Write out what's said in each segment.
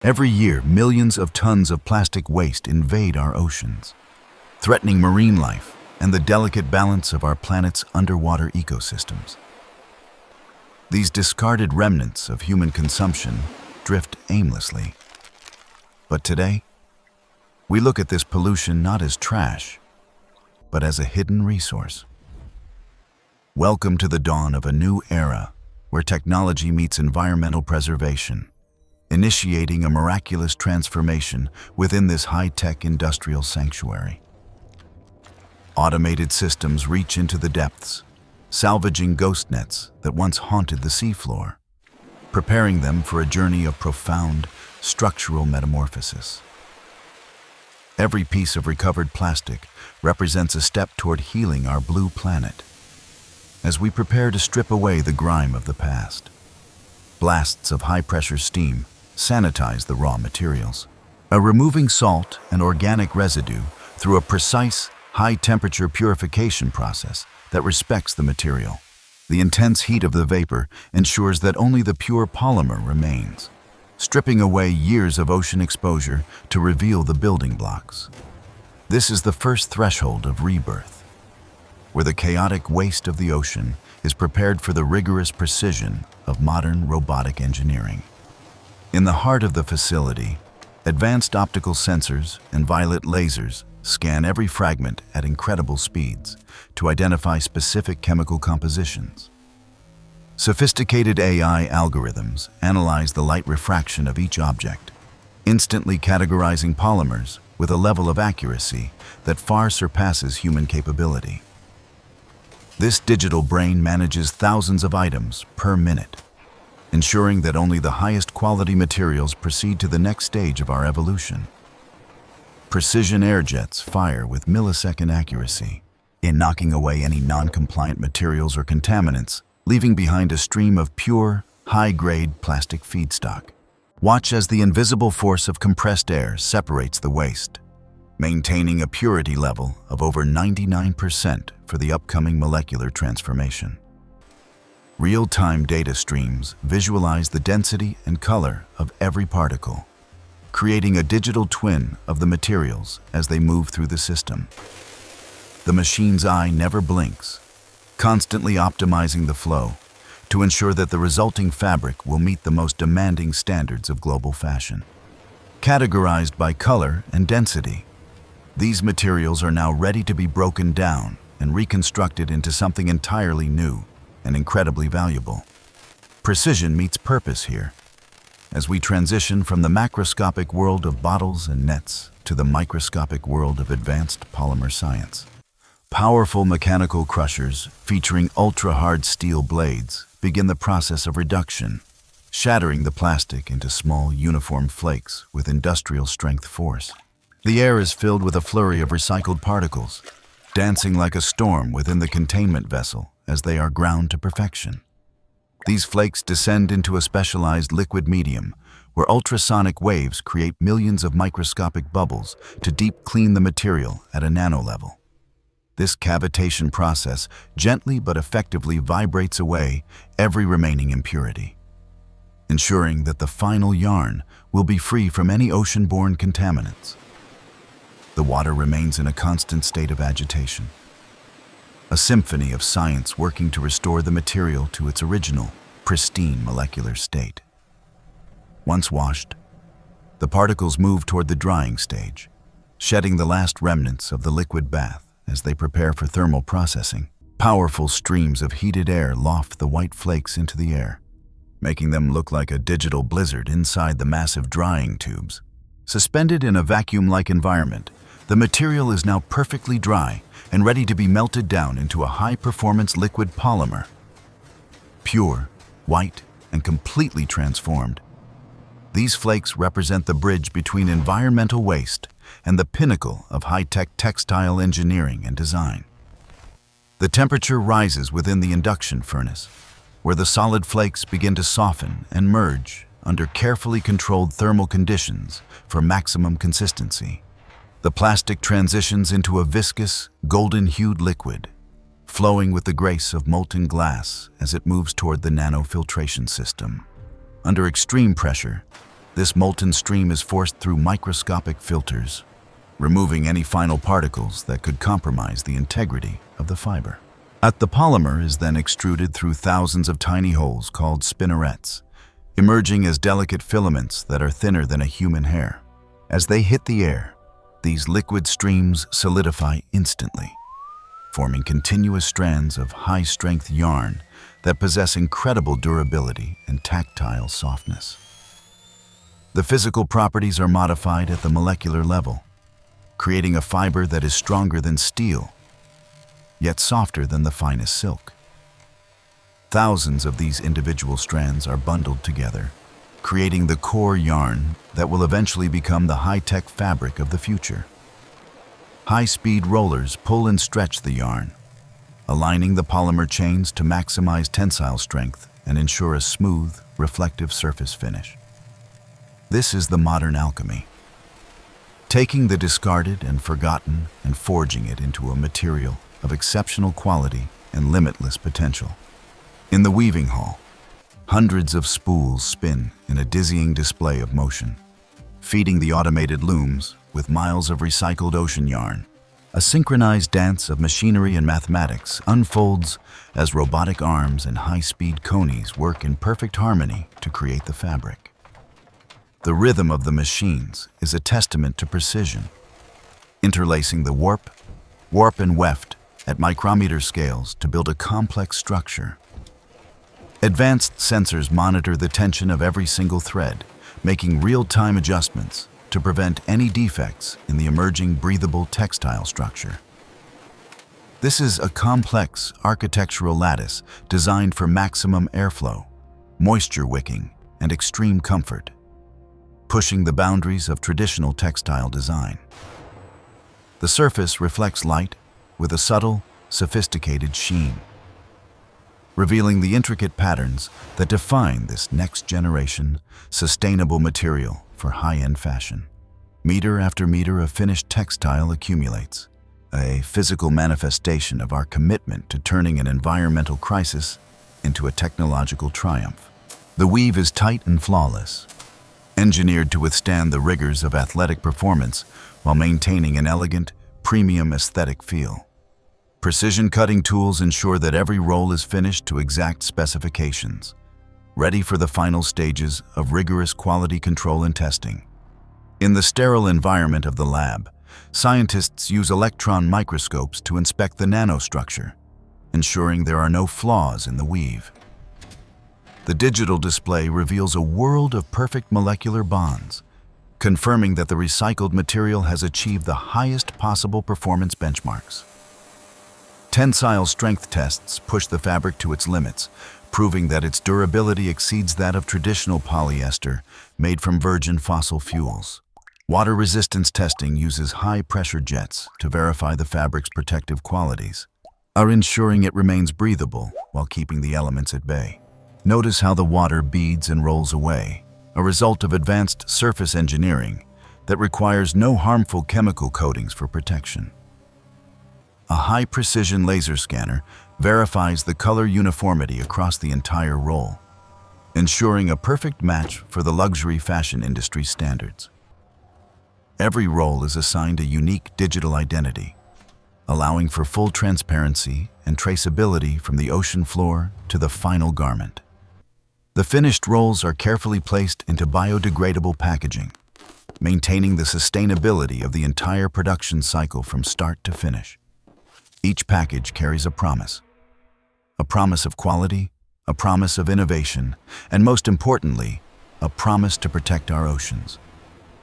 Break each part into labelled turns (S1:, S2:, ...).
S1: Every year, millions of tons of plastic waste invade our oceans, threatening marine life and the delicate balance of our planet's underwater ecosystems. These discarded remnants of human consumption drift aimlessly. But today, we look at this pollution not as trash, but as a hidden resource. Welcome to the dawn of a new era where technology meets environmental preservation, initiating a miraculous transformation within this high-tech industrial sanctuary. Automated systems reach into the depths, salvaging ghost nets that once haunted the seafloor, preparing them for a journey of profound structural metamorphosis. Every piece of recovered plastic represents a step toward healing our blue planet. As we prepare to strip away the grime of the past, blasts of high-pressure steam sanitize the raw materials, removing salt and organic residue through a precise, high-temperature purification process that respects the material. The intense heat of the vapor ensures that only the pure polymer remains, stripping away years of ocean exposure to reveal the building blocks. This is the first threshold of rebirth, where the chaotic waste of the ocean is prepared for the rigorous precision of modern robotic engineering. In the heart of the facility, advanced optical sensors and violet lasers scan every fragment at incredible speeds to identify specific chemical compositions. Sophisticated AI algorithms analyze the light refraction of each object, instantly categorizing polymers with a level of accuracy that far surpasses human capability. This digital brain manages thousands of items per minute, ensuring that only the highest quality materials proceed to the next stage of our evolution. Precision air jets fire with millisecond accuracy in knocking away any non-compliant materials or contaminants, leaving behind a stream of pure, high-grade plastic feedstock. Watch as the invisible force of compressed air separates the waste, maintaining a purity level of over 99% for the upcoming molecular transformation. Real-time data streams visualize the density and color of every particle, creating a digital twin of the materials as they move through the system. The machine's eye never blinks, constantly optimizing the flow to ensure that the resulting fabric will meet the most demanding standards of global fashion. Categorized by color and density, these materials are now ready to be broken down and reconstructed into something entirely new and incredibly valuable. Precision meets purpose here, as we transition from the macroscopic world of bottles and nets to the microscopic world of advanced polymer science. Powerful mechanical crushers featuring ultra-hard steel blades begin the process of reduction, shattering the plastic into small, uniform flakes with industrial-strength force. The air is filled with a flurry of recycled particles, dancing like a storm within the containment vessel as they are ground to perfection. These flakes descend into a specialized liquid medium where ultrasonic waves create millions of microscopic bubbles to deep clean the material at a nano level. This cavitation process gently but effectively vibrates away every remaining impurity, ensuring that the final yarn will be free from any ocean-borne contaminants. The water remains in a constant state of agitation, a symphony of science working to restore the material to its original, pristine molecular state. Once washed, the particles move toward the drying stage, shedding the last remnants of the liquid bath as they prepare for thermal processing. Powerful streams of heated air loft the white flakes into the air, making them look like a digital blizzard inside the massive drying tubes. Suspended in a vacuum-like environment, the material is now perfectly dry and ready to be melted down into a high-performance liquid polymer. Pure, white, and completely transformed, these flakes represent the bridge between environmental waste and the pinnacle of high-tech textile engineering and design. The temperature rises within the induction furnace, where the solid flakes begin to soften and merge under carefully controlled thermal conditions for maximum consistency. The plastic transitions into a viscous, golden-hued liquid, flowing with the grace of molten glass as it moves toward the nanofiltration system. Under extreme pressure, This molten stream is forced through microscopic filters, removing any final particles that could compromise the integrity of the fiber. The polymer is then extruded through thousands of tiny holes called spinnerets, emerging as delicate filaments that are thinner than a human hair. As they hit the air, these liquid streams solidify instantly, forming continuous strands of high-strength yarn that possess incredible durability and tactile softness. The physical properties are modified at the molecular level, creating a fiber that is stronger than steel, yet softer than the finest silk. Thousands of these individual strands are bundled together, creating the core yarn that will eventually become the high-tech fabric of the future. High-speed rollers pull and stretch the yarn, aligning the polymer chains to maximize tensile strength and ensure a smooth, reflective surface finish. This is the modern alchemy, taking the discarded and forgotten and forging it into a material of exceptional quality and limitless potential. In the weaving hall, hundreds of spools spin in a dizzying display of motion, feeding the automated looms with miles of recycled ocean yarn. A synchronized dance of machinery and mathematics unfolds as robotic arms and high-speed conies work in perfect harmony to create the fabric. The rhythm of the machines is a testament to precision, interlacing the warp and weft at micrometer scales to build a complex structure. Advanced sensors monitor the tension of every single thread, making real-time adjustments to prevent any defects in the emerging breathable textile structure. This is a complex architectural lattice designed for maximum airflow, moisture wicking, and extreme comfort, pushing the boundaries of traditional textile design. The surface reflects light with a subtle, sophisticated sheen, revealing the intricate patterns that define this next-generation, sustainable material for high-end fashion. Meter after meter of finished textile accumulates, a physical manifestation of our commitment to turning an environmental crisis into a technological triumph. The weave is tight and flawless, engineered to withstand the rigors of athletic performance while maintaining an elegant, premium aesthetic feel. Precision cutting tools ensure that every roll is finished to exact specifications, ready for the final stages of rigorous quality control and testing. In the sterile environment of the lab, scientists use electron microscopes to inspect the nanostructure, ensuring there are no flaws in the weave. The digital display reveals a world of perfect molecular bonds, confirming that the recycled material has achieved the highest possible performance benchmarks. Tensile strength tests push the fabric to its limits, proving that its durability exceeds that of traditional polyester made from virgin fossil fuels. Water resistance testing uses high-pressure jets to verify the fabric's protective qualities, ensuring it remains breathable while keeping the elements at bay. Notice how the water beads and rolls away, a result of advanced surface engineering that requires no harmful chemical coatings for protection. A high-precision laser scanner verifies the color uniformity across the entire roll, ensuring a perfect match for the luxury fashion industry standards. Every roll is assigned a unique digital identity, allowing for full transparency and traceability from the ocean floor to the final garment. The finished rolls are carefully placed into biodegradable packaging, maintaining the sustainability of the entire production cycle from start to finish. Each package carries a promise of quality, a promise of innovation, and most importantly, a promise to protect our oceans.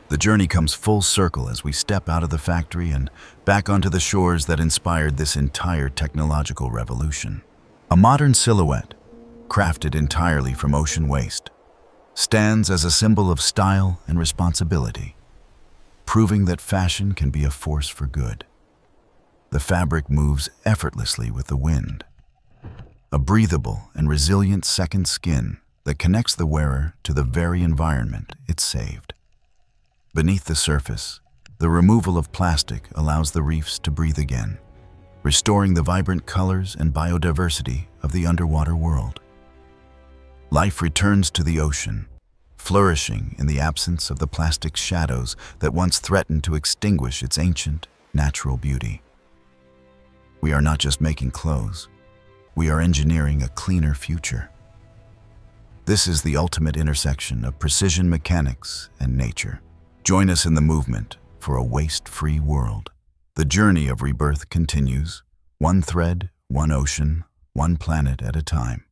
S1: The journey comes full circle as we step out of the factory and back onto the shores that inspired this entire technological revolution. A modern silhouette, crafted entirely from ocean waste, stands as a symbol of style and responsibility, proving that fashion can be a force for good. The fabric moves effortlessly with the wind, a breathable and resilient second skin that connects the wearer to the very environment it saved. Beneath the surface, the removal of plastic allows the reefs to breathe again, restoring the vibrant colors and biodiversity of the underwater world. Life returns to the ocean, flourishing in the absence of the plastic shadows that once threatened to extinguish its ancient, natural beauty. We are not just making clothes, we are engineering a cleaner future. This is the ultimate intersection of precision mechanics and nature. Join us in the movement for a waste-free world. The journey of rebirth continues, one thread, one ocean, one planet at a time.